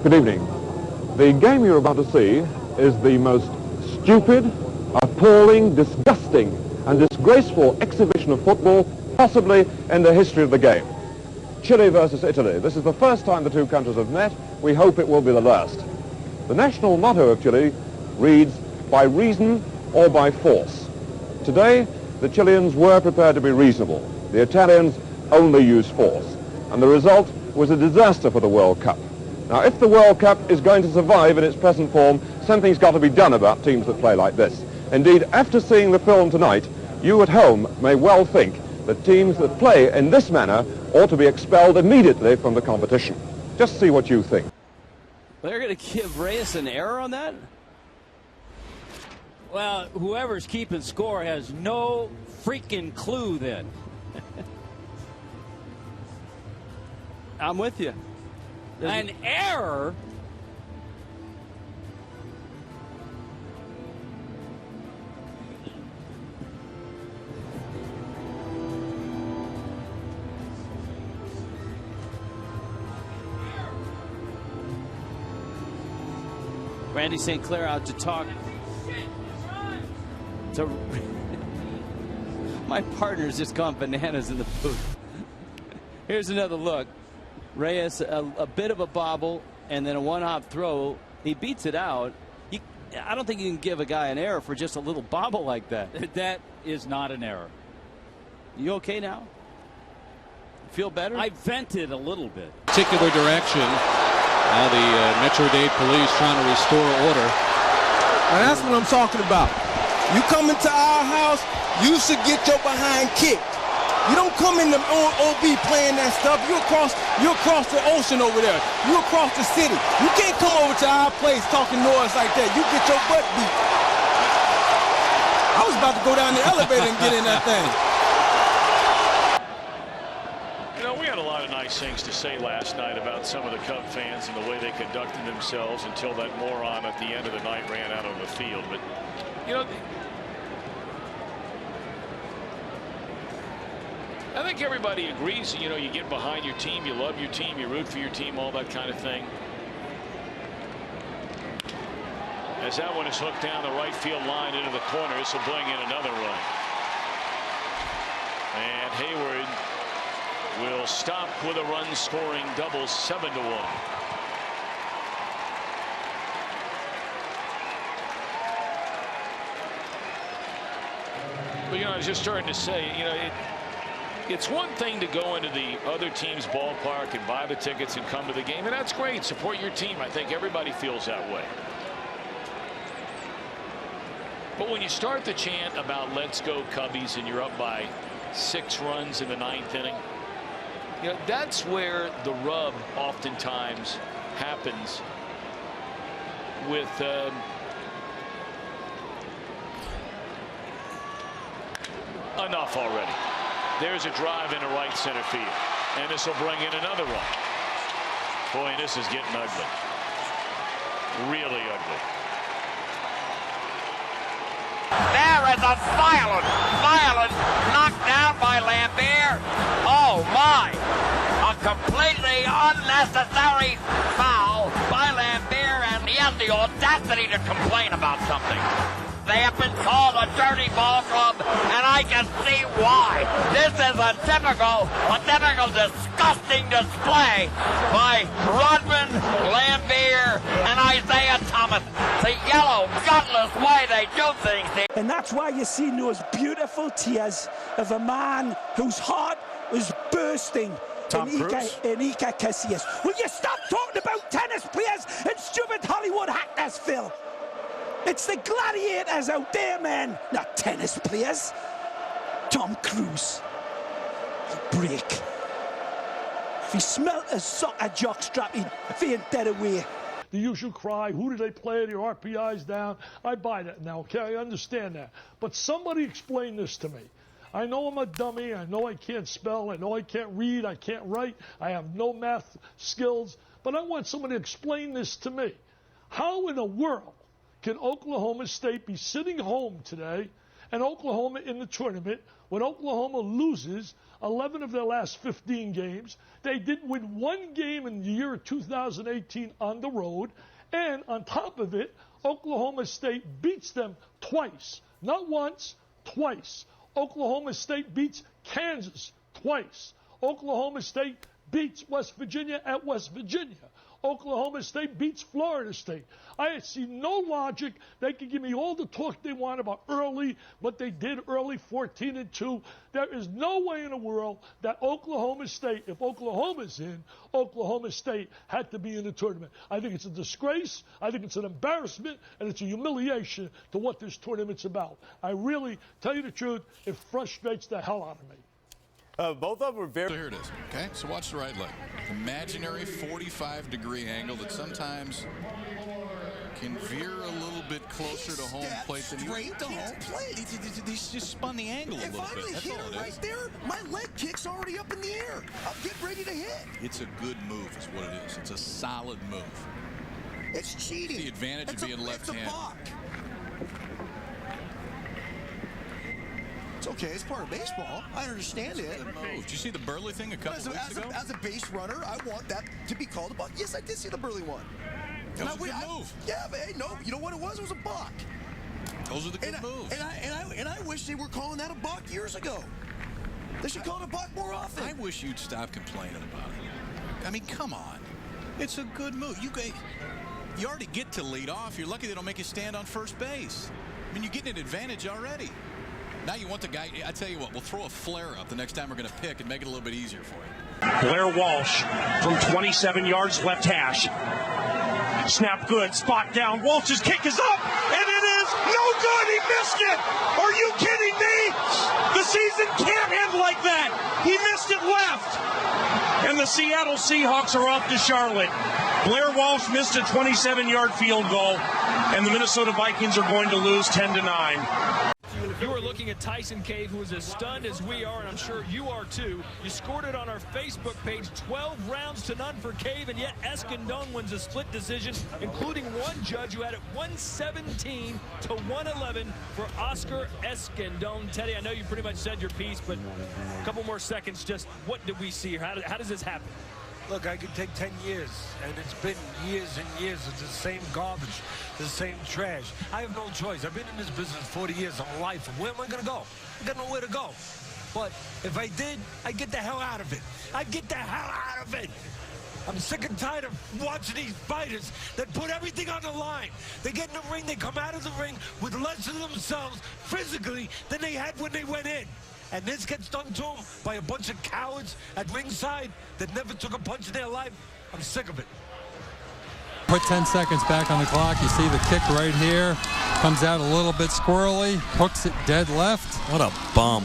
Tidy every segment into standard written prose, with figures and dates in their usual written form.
Good evening. The game you're about to see is the most stupid, appalling, disgusting and disgraceful exhibition of football possibly in the history of the game. Chile versus Italy. This is the first time the two countries have met. We hope it will be the last. The national motto of Chile reads, by reason or by force. Today, the Chileans were prepared to be reasonable. The Italians only used force. And the result was a disaster for the World Cup. Now, if the World Cup is going to survive in its present form, something's got to be done about teams that play like this. Indeed, after seeing the film tonight, you at home may well think that teams that play in this manner ought to be expelled immediately from the competition. Just see what you think. They're going to give Reyes an error on that? Well, whoever's keeping score has no freaking clue then. I'm with you. An error? Randy St. Clair out to talk to my partner's just gone bananas in the booth. Here's another look. Reyes, a bit of a bobble and then a one-hop throw. He beats it out. I don't think you can give a guy an error for just a little bobble like that. That is not an error. You okay now? Feel better? I vented a little bit. Particular direction. Now the Metro-Dade police trying to restore order. Now that's what I'm talking about. You come into our house, you should get your behind kicked. You don't come in the OB playing that stuff. You across the ocean over there. You across the city. You can't come over to our place talking noise like that. You get your butt beat. I was about to go down the elevator and get in that thing. You know, we had a lot of nice things to say last night about some of the Cub fans and the way they conducted themselves until that moron at the end of the night ran out on the field. But, you know, I think everybody agrees, you know, you get behind your team, you love your team, you root for your team, all that kind of thing. As that one is hooked down the right field line into the corner, this will bring in another run. And Hayward will stop with a run-scoring double, 7-1. But, you know, I was just starting to say, you know, it's one thing to go into the other team's ballpark and buy the tickets and come to the game, and that's great. Support your team. I think everybody feels that way. But when you start the chant about let's go Cubbies and you're up by 6 runs in the 9th inning, you know, that's where the rub oftentimes happens with enough already. There's a drive into right center field. And this will bring in another run. Boy, this is getting ugly. Really ugly. There is a violent knockdown by Lambert. Oh, my. A completely unnecessary foul by Lambert, and he has the audacity to complain about something. They have been called a dirty ball club, and I can see why. This is a typical disgusting display by Rodman, Lambert, and Isaiah Thomas. The yellow, gutless way they do things. And that's why you see those beautiful tears of a man whose heart was bursting. Iker Casillas. Will you stop talking about tennis players and stupid Hollywood actors, Phil? It's the gladiators out there, man, not tennis players. Tom Cruise. Break. If he smelt a soccer jockstrap, he'd faint dead away. The usual cry, who did they play? The RPI's down. I buy that now, okay? I understand that. But somebody explain this to me. I know I'm a dummy. I know I can't spell. I know I can't read. I can't write. I have no math skills. But I want somebody to explain this to me. How in the world can Oklahoma State be sitting home today and Oklahoma in the tournament, when Oklahoma loses 11 of their last 15 games, they didn't win one game in the year of 2018 on the road, and on top of it, Oklahoma State beats them twice. Not once, twice. Oklahoma State beats Kansas twice. Oklahoma State beats West Virginia at West Virginia. Oklahoma State beats Florida State. I see no logic. They can give me all the talk they want about early, what they did early, 14-2. There is no way in the world that Oklahoma State, if Oklahoma's in, Oklahoma State had to be in the tournament. I think it's a disgrace. I think it's an embarrassment, and it's a humiliation to what this tournament's about. I really, tell you the truth, it frustrates the hell out of me. Both of them were very... So here it is, okay? So watch the right leg. Imaginary 45-degree angle that sometimes can veer a little bit closer to home plate than you... Straight to home plate. He's just spun the angle a little bit. If I'm That's hit all it it right is. there, my leg kick's already up in the air. I'm getting ready to hit. It's a good move is what it is. It's a solid move. It's cheating. The advantage of being left-handed. It's okay. It's part of baseball. I understand it. Did you see the Burley thing a couple weeks ago? As a base runner, I want that to be called a buck. Yes, I did see the Burley one. That was a good move. Yeah, but hey, no, you know what it was? It was a buck. Those are the good moves. And I wish they were calling that a buck years ago. They should call it a buck more often. I wish you'd stop complaining about it. I mean, come on. It's a good move. You already get to lead off. You're lucky they don't make you stand on first base. I mean, you're getting an advantage already. Now you want the guy, I tell you what, we'll throw a flare up the next time we're going to pick and make it a little bit easier for you. Blair Walsh from 27 yards left hash. Snap good, spot down. Walsh's kick is up, and it is no good. He missed it. Are you kidding me? The season can't end like that. He missed it left. And the Seattle Seahawks are off to Charlotte. Blair Walsh missed a 27-yard field goal, and the Minnesota Vikings are going to lose 10-9. You are looking at Tyson Cave, who is as stunned as we are, and I'm sure you are too. You scored it on our Facebook page, 12 rounds to none for Cave, and yet Escandón wins a split decision, including one judge who had it 117 to 111 for Oscar Escandón. Teddy, I know you pretty much said your piece, but a couple more seconds. Just what did we see here? How does this happen? Look, I could take 10 years, and it's been years and years of the same garbage, the same trash. I have no choice. I've been in this business 40 years of my life. Where am I going to go? I got nowhere to go. But if I did, I'd get the hell out of it. I'd get the hell out of it. I'm sick and tired of watching these fighters that put everything on the line. They get in the ring, they come out of the ring with less of themselves physically than they had when they went in. And this gets done to them by a bunch of cowards at ringside that never took a punch in their life. I'm sick of it. Put 10 seconds back on the clock. You see the kick right here. Comes out a little bit squirrely. Hooks it dead left. What a bum.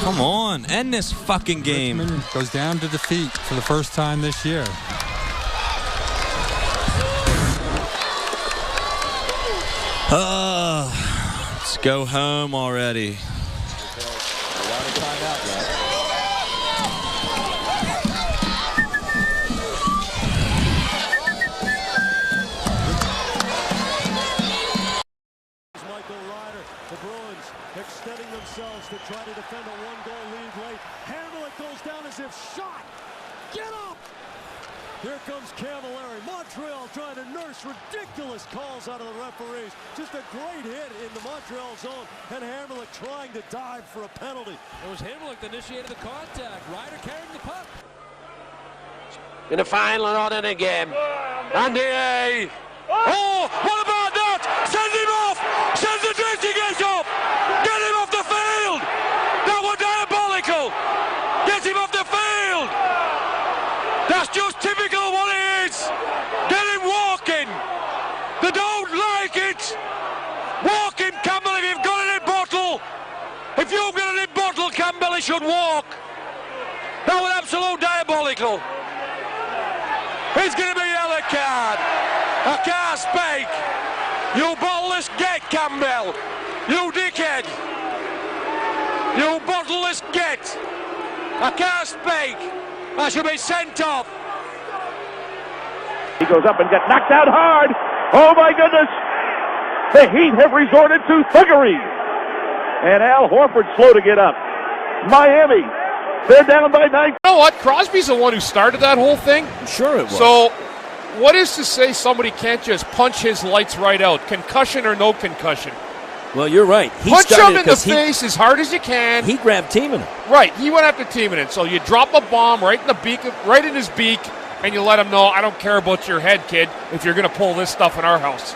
Come on. End this fucking game. Richmond goes down to defeat for the first time this year. Let's go home already. Extending themselves to try to defend a one-goal lead late. Hamlet goes down as if shot. Get up! Here comes Cavallari. Montreal trying to nurse ridiculous calls out of the referees. Just a great hit in the Montreal zone, and Hamlet trying to dive for a penalty. It was Hamlet that initiated the contact. Ryder carrying the puck. In the final run in the game. And the oh, what about that? Send him off! Send the dressing gate off! Get him off the field! That was diabolical! Get him off the field! That's just typical of what it is! Get him walking! They don't like it! Walk him, Campbell, if you've got any bottle! If you've got any bottle, Campbell, he should walk! That was absolute diabolical! It's going to be a yellow card! I can't speak! You bottleless get, Campbell! You dickhead! You bottleless get! I can't speak! I should be sent off! He goes up and gets knocked out hard! Oh my goodness! The Heat have resorted to thuggery! And Al Horford slow to get up. Miami, they're down by 9. You know what? Crosby's the one who started that whole thing. Sure it was. So what is to say somebody can't just punch his lights right out? Concussion or no concussion? Well, you're right. Punch him in the face as hard as you can. He grabbed Timonen. Right. He went after Timonen. So you drop a bomb right in his beak, and you let him know, I don't care about your head, kid, if you're going to pull this stuff in our house.